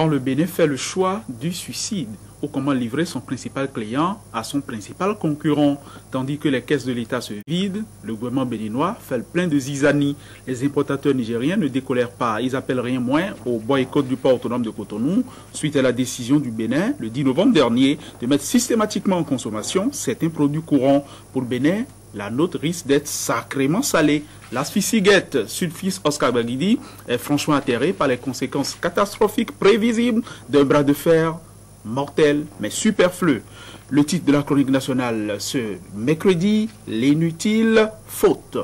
quand le Bénin fait le choix du suicide ou comment livrer son principal client à son principal concurrent. Tandis que les caisses de l'État se vident, le gouvernement béninois fait le plein de zizanie. Les importateurs nigériens ne décolèrent pas. Ils appellent rien moins au boycott du port autonome de Cotonou suite à la décision du Bénin, le 10 novembre dernier, de mettre systématiquement en consommation certains produits courants. Pour le Bénin, la note risque d'être sacrément salée. L'asphyxie guette. Sud-Fils Oscar Baguidi est franchement atterré par les conséquences catastrophiques prévisibles d'un bras de fer mortel mais superflu. Le titre de la chronique nationale ce mercredi, l'inutile faute.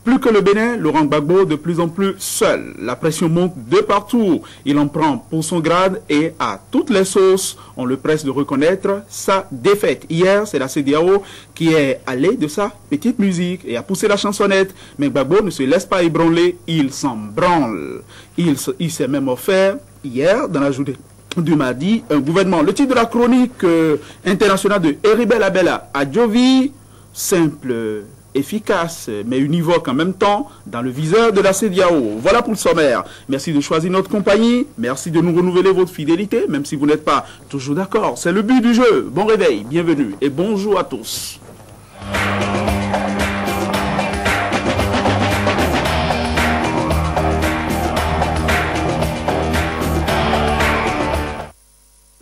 Plus que le Bénin, Laurent Gbagbo de plus en plus seul. La pression monte de partout. Il en prend pour son grade et à toutes les sauces, on le presse de reconnaître sa défaite. Hier, c'est la CEDEAO qui est allée de sa petite musique et a poussé la chansonnette. Mais Gbagbo ne se laisse pas ébranler, il s'en branle. Il s'est même offert hier, dans la journée du mardi, un gouvernement. Le titre de la chronique internationale de Heribel Abella Adjovi, simple, efficace, mais univoque en même temps, dans le viseur de la CEDEAO. Voilà pour le sommaire. Merci de choisir notre compagnie. Merci de nous renouveler votre fidélité, même si vous n'êtes pas toujours d'accord. C'est le but du jeu. Bon réveil, bienvenue et bonjour à tous.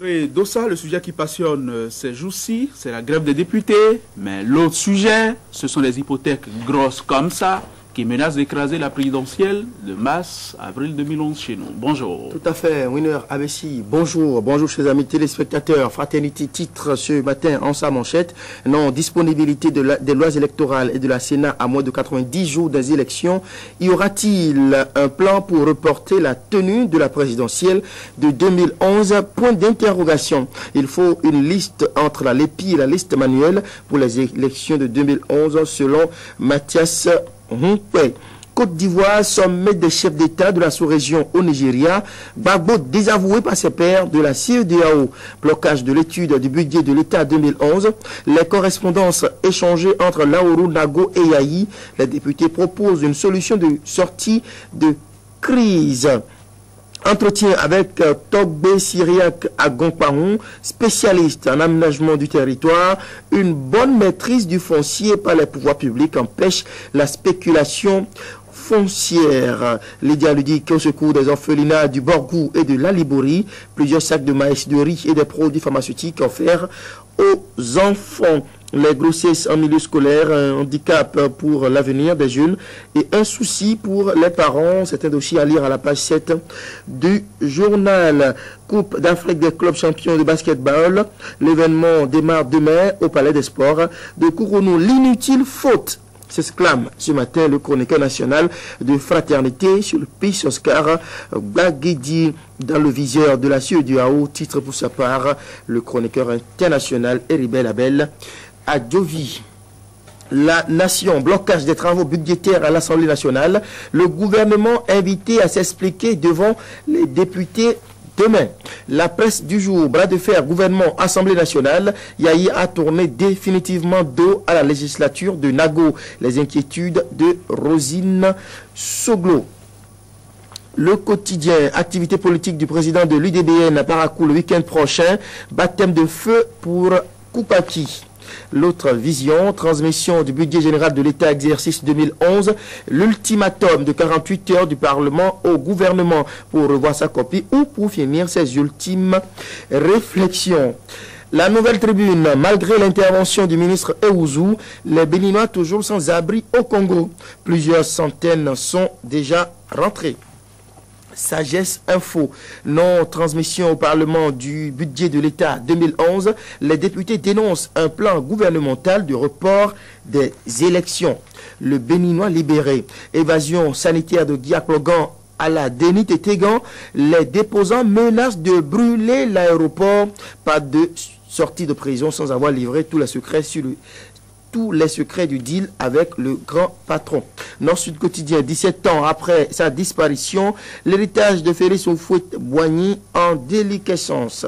Et Dossa, le sujet qui passionne ces jours-ci, c'est la grève des députés. Mais l'autre sujet, ce sont les hypothèques grosses comme ça qui menacent d'écraser la présidentielle de mars, avril 2011 chez nous. Bonjour. Tout à fait, Winner Abessi. Bonjour, bonjour chers amis téléspectateurs. Fraternité titre ce matin en sa manchette. Non, disponibilité des lois électorales et de la Sénat à moins de 90 jours des élections. Y aura-t-il un plan pour reporter la tenue de la présidentielle de 2011? Point d'interrogation. Il faut une liste entre la LEPI et la liste manuelle pour les élections de 2011 selon Mathias Côte d'Ivoire, sommet des chefs d'État de la sous-région au Nigeria. Gbagbo désavoué par ses pairs de la CEDEAO. Blocage de l'étude du budget de l'État 2011. Les correspondances échangées entre Laourou, Nago et Yahi. Les députés proposent une solution de sortie de crise. Entretien avec Togbe Syriac Agomparon, spécialiste en aménagement du territoire. Une bonne maîtrise du foncier par les pouvoirs publics empêche la spéculation foncière. Lydia ludique au secours des orphelinats du Borgou et de la Liborie. Plusieurs sacs de maïs, de riz et des produits pharmaceutiques offerts aux enfants. Les grossesses en milieu scolaire, un handicap pour l'avenir des jeunes et un souci pour les parents. C'est un dossier à lire à la page 7 du journal. Coupe d'Afrique des clubs champions de basketball. L'événement démarre demain au Palais des Sports de Couronnot. L'inutile faute, s'exclame ce matin le chroniqueur national de Fraternité sur le pays Oscar Baguidi dans le viseur de la CEDEAO. Titre pour sa part le chroniqueur international Heribel Abel Adjovi. La nation, blocage des travaux budgétaires à l'Assemblée nationale. Le gouvernement invité à s'expliquer devant les députés demain. La presse du jour, bras de fer, gouvernement, Assemblée nationale. Yahi a tourné définitivement dos à la législature de Nago. Les inquiétudes de Rosine Soglo. Le quotidien, activité politique du président de l'UDBN à Parakou le week-end prochain. Baptême de feu pour Koupaki. L'autre vision, transmission du budget général de l'État exercice 2011, l'ultimatum de 48 heures du Parlement au gouvernement pour revoir sa copie ou pour finir ses ultimes réflexions. La Nouvelle Tribune, malgré l'intervention du ministre Eouzou, les Béninois toujours sans abri au Congo. Plusieurs centaines sont déjà rentrés. Sagesse Info, non-transmission au Parlement du budget de l'État 2011, les députés dénoncent un plan gouvernemental de report des élections. Le Béninois libéré, évasion sanitaire de Guiaklogan à la Dénit et Tégan, les déposants menacent de brûler l'aéroport. Pas de sortie de prison sans avoir livré tous les secrets du deal avec le grand patron. Nord-Sud Quotidien, 17 ans après sa disparition, l'héritage de Félix Houphouët-Boigny en déliquescence.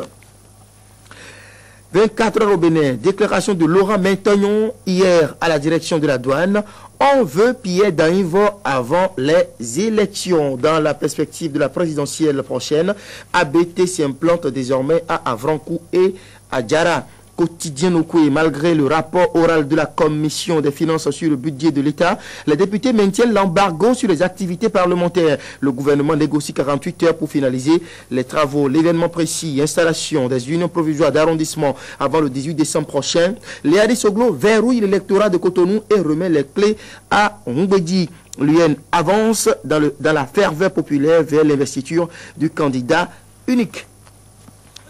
24 heures au Bénin. Déclaration de Laurent Maintenon hier à la direction de la douane. On veut Pierre Daïvo avant les élections. Dans la perspective de la présidentielle prochaine, ABT s'implante désormais à Avrankou et à Djara. Quotidien Okoué, malgré le rapport oral de la Commission des finances sur le budget de l'État, les députés maintiennent l'embargo sur les activités parlementaires. Le gouvernement négocie 48 heures pour finaliser les travaux. L'événement précis, installation des unions provisoires d'arrondissement avant le 18 décembre prochain. Léadi Soglo verrouille l'électorat de Cotonou et remet les clés à Mbedi. L'UN avance dans la ferveur populaire vers l'investiture du candidat unique.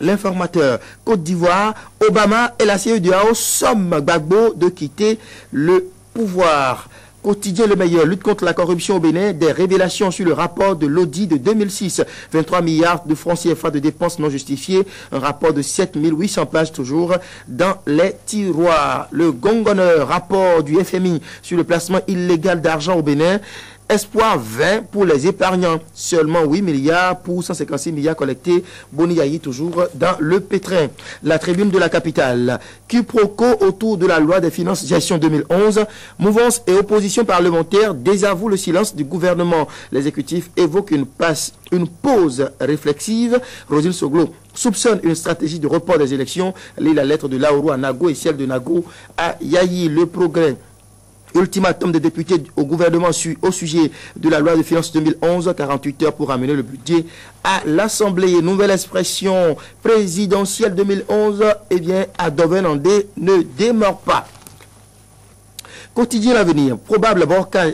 L'informateur Côte d'Ivoire, Obama et la CEDEAO somment Gbagbo de quitter le pouvoir. Quotidien Le Meilleur, lutte contre la corruption au Bénin, des révélations sur le rapport de l'audit de 2006, 23 milliards de francs CFA de dépenses non justifiées, un rapport de 7800 pages toujours dans les tiroirs. Le Gongoneur, rapport du FMI sur le placement illégal d'argent au Bénin. Espoir 20 pour les épargnants, seulement 8 milliards pour 156 milliards collectés. Boniaï toujours dans le pétrin. La tribune de la capitale. Quiproquo autour de la loi des finances gestion 2011. Mouvance et opposition parlementaire désavouent le silence du gouvernement. L'exécutif évoque une pause réflexive. Rosine Soglo soupçonne une stratégie de report des élections. Lit la lettre de Laourou à Nago et celle de Nago à Yayi. Le Progrès. Ultimatum des députés au gouvernement au sujet de la loi de finances 2011, 48 heures pour amener le budget à l'Assemblée. Nouvelle expression présidentielle 2011, eh bien, à Dovenandé ne démord pas. Quotidien L'Avenir, probable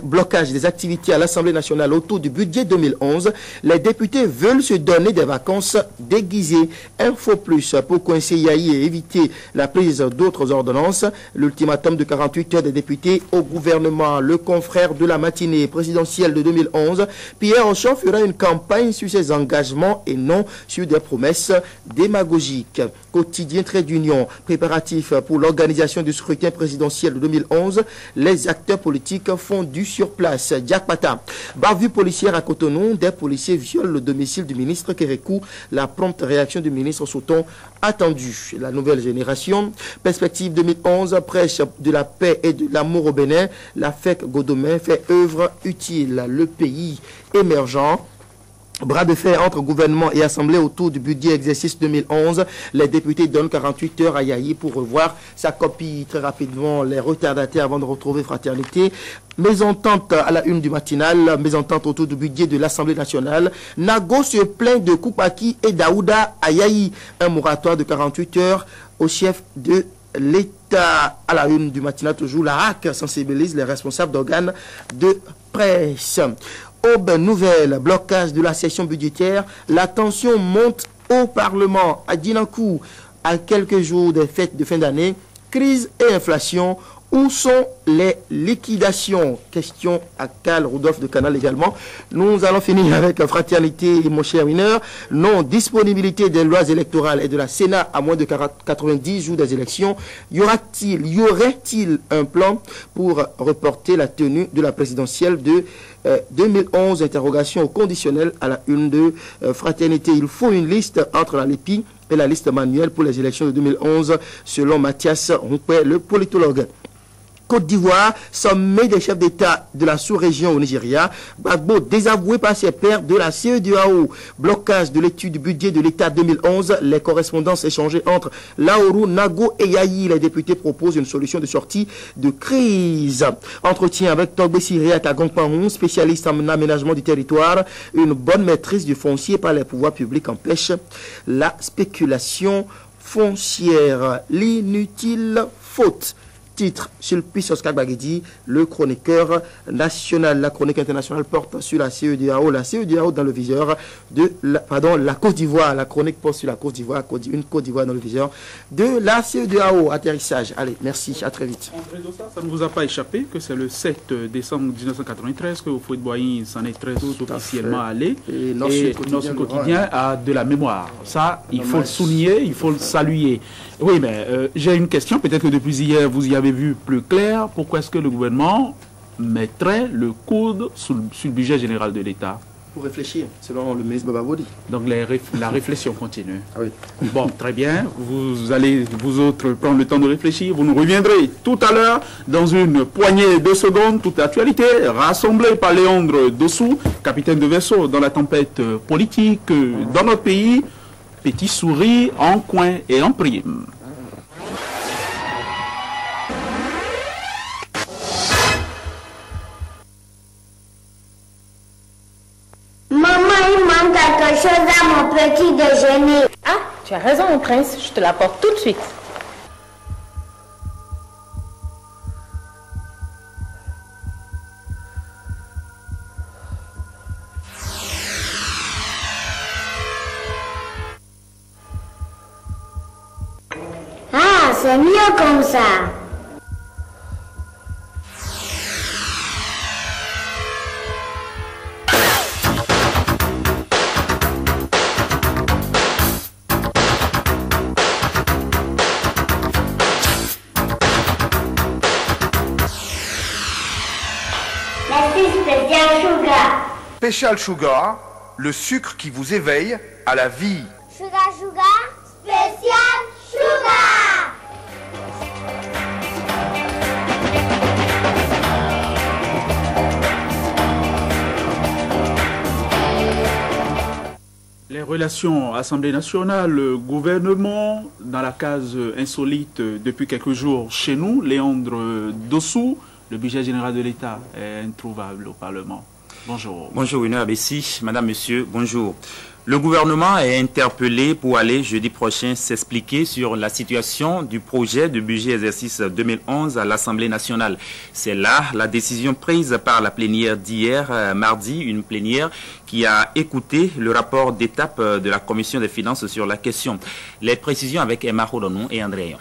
blocage des activités à l'Assemblée nationale autour du budget 2011. Les députés veulent se donner des vacances déguisées. Info Plus pour coincer Yahi et éviter la prise d'autres ordonnances. L'ultimatum de 48 heures des députés au gouvernement. Le confrère de la matinée présidentielle de 2011, Pierre Rochon fera une campagne sur ses engagements et non sur des promesses démagogiques. Quotidien Trait d'Union, préparatif pour l'organisation du scrutin présidentiel de 2011. Les acteurs politiques font du surplace. Jack Pata, bavure policière à Cotonou, des policiers violent le domicile du ministre Kérékou. La prompte réaction du ministre Souton attendue. La nouvelle génération, perspective 2011, prêche de la paix et de l'amour au Bénin. La FEC Godomain fait œuvre utile. Le pays émergent. Bras de fer entre gouvernement et assemblée autour du budget exercice 2011. Les députés donnent 48 heures à Yahi pour revoir sa copie. Très rapidement, les retardataires avant de retrouver fraternité. Mésentente à la une du matinal, mésentente autour du budget de l'Assemblée nationale. Nago se plaint de Koupaki et Daouda à Yahi. Un moratoire de 48 heures au chef de l'État. À la une du matinal, toujours, la HAC sensibilise les responsables d'organes de presse. Aube nouvelle, blocage de la session budgétaire, la tension monte au Parlement. À Dinakou, à quelques jours des fêtes de fin d'année, crise et inflation. Où sont les liquidations? Question à Karl Rudolph de Canal également. Nous allons finir avec fraternité, mon cher mineur. Non disponibilité des lois électorales et de la Sénat à moins de 90 jours des élections. Y aurait-il un plan pour reporter la tenue de la présidentielle de 2011? Interrogation au conditionnel à la une de fraternité. Il faut une liste entre la LEPI et la liste manuelle pour les élections de 2011, selon Mathias Roupé, le politologue. Côte d'Ivoire, sommet des chefs d'État de la sous-région au Nigeria. Gbagbo désavoué par ses pairs de la CEDEAO. Blocage de l'étude du budget de l'État 2011. Les correspondances échangées entre Laourou, Nago et Yahi. Les députés proposent une solution de sortie de crise. Entretien avec Togbe Syriac à Gongpangou, spécialiste en aménagement du territoire. Une bonne maîtrise du foncier par les pouvoirs publics empêche la spéculation foncière. L'inutile faute. Titre, Sulpice Oscar Baguedi, le chroniqueur national. La chronique internationale porte sur la CEDEAO. La CEDEAO dans le viseur de la Côte d'Ivoire. La chronique porte sur la Côte d'Ivoire. Une Côte d'Ivoire dans le viseur de la CEDEAO. Atterrissage. Allez, merci, à très vite. André Dossa, ça ne vous a pas échappé que c'est le 7 décembre 1993 que Fouet de Boigny s'en est très officiellement allé. Et notre quotidien a de la mémoire. Ça, il faut le souligner, il faut le saluer. Oui, mais j'ai une question. Peut-être que depuis hier, vous y avez vu plus clair. Pourquoi est-ce que le gouvernement mettrait le coude sur le budget général de l'État? pour réfléchir, selon le ministre Bababodi. Donc la réflexion continue. Ah oui. Bon, très bien. Vous allez, vous autres, prendre le temps de réfléchir. Vous nous reviendrez tout à l'heure dans une poignée de secondes. Toute actualité rassemblée par Léandre Dossou, capitaine de vaisseau dans la tempête politique dans notre pays. Petit souris en coin et en prime. Quelque chose à mon petit déjeuner. Ah, tu as raison, mon prince. Je te l'apporte tout de suite. Ah, c'est mieux comme ça. Special Sugar, le sucre qui vous éveille à la vie. Sugar, Special Sugar. Les relations Assemblée nationale, gouvernement, dans la case insolite depuis quelques jours chez nous, Léandre Dossou, le budget général de l'État est introuvable au Parlement. Bonjour. Bonjour, Winner Abessi, Madame, Monsieur, bonjour. Le gouvernement est interpellé pour aller jeudi prochain s'expliquer sur la situation du projet de budget exercice 2011 à l'Assemblée nationale. C'est là la décision prise par la plénière d'hier, mardi, une plénière qui a écouté le rapport d'étape de la Commission des finances sur la question. Les précisions avec Emma Rodonon et André Ayon.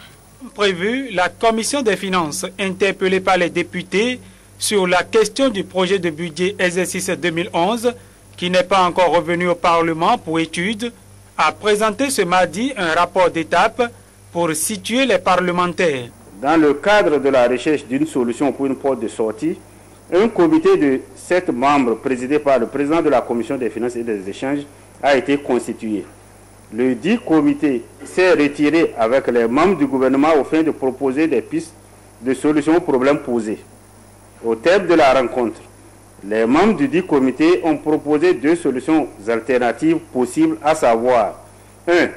Prévu, la Commission des finances, interpellée par les députés, sur la question du projet de budget exercice 2011, qui n'est pas encore revenu au Parlement pour étude, a présenté ce mardi un rapport d'étape pour situer les parlementaires. Dans le cadre de la recherche d'une solution pour une porte de sortie, un comité de 7 membres présidé par le président de la Commission des finances et des échanges a été constitué. Le dit comité s'est retiré avec les membres du gouvernement au fin de proposer des pistes de solutions aux problèmes posés. Au terme de la rencontre, les membres du dit comité ont proposé 2 solutions alternatives possibles, à savoir 1.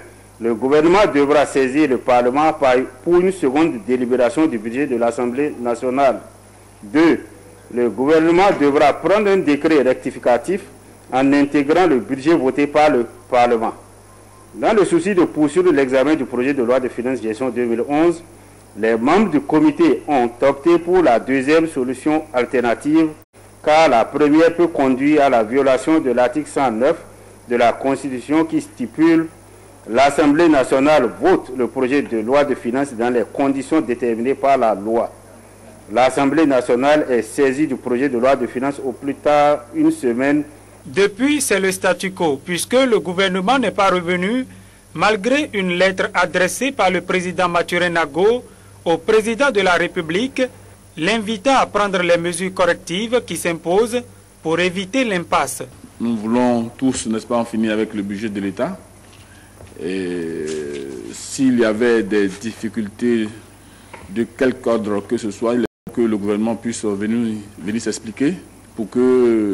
Le gouvernement devra saisir le Parlement pour une seconde délibération du budget de l'Assemblée nationale. 2. Le gouvernement devra prendre un décret rectificatif en intégrant le budget voté par le Parlement. Dans le souci de poursuivre l'examen du projet de loi de finances gestion 2011, les membres du comité ont opté pour la deuxième solution alternative, car la première peut conduire à la violation de l'article 109 de la Constitution qui stipule « L'Assemblée nationale vote le projet de loi de finances dans les conditions déterminées par la loi ». L'Assemblée nationale est saisie du projet de loi de finances au plus tard une semaine. Depuis, c'est le statu quo, puisque le gouvernement n'est pas revenu, malgré une lettre adressée par le président Mathurin Nago au président de la République, l'invitant à prendre les mesures correctives qui s'imposent pour éviter l'impasse. Nous voulons tous, n'est-ce pas, en finir avec le budget de l'État. Et s'il y avait des difficultés de quelque ordre que ce soit, il faut que le gouvernement puisse venir s'expliquer pour que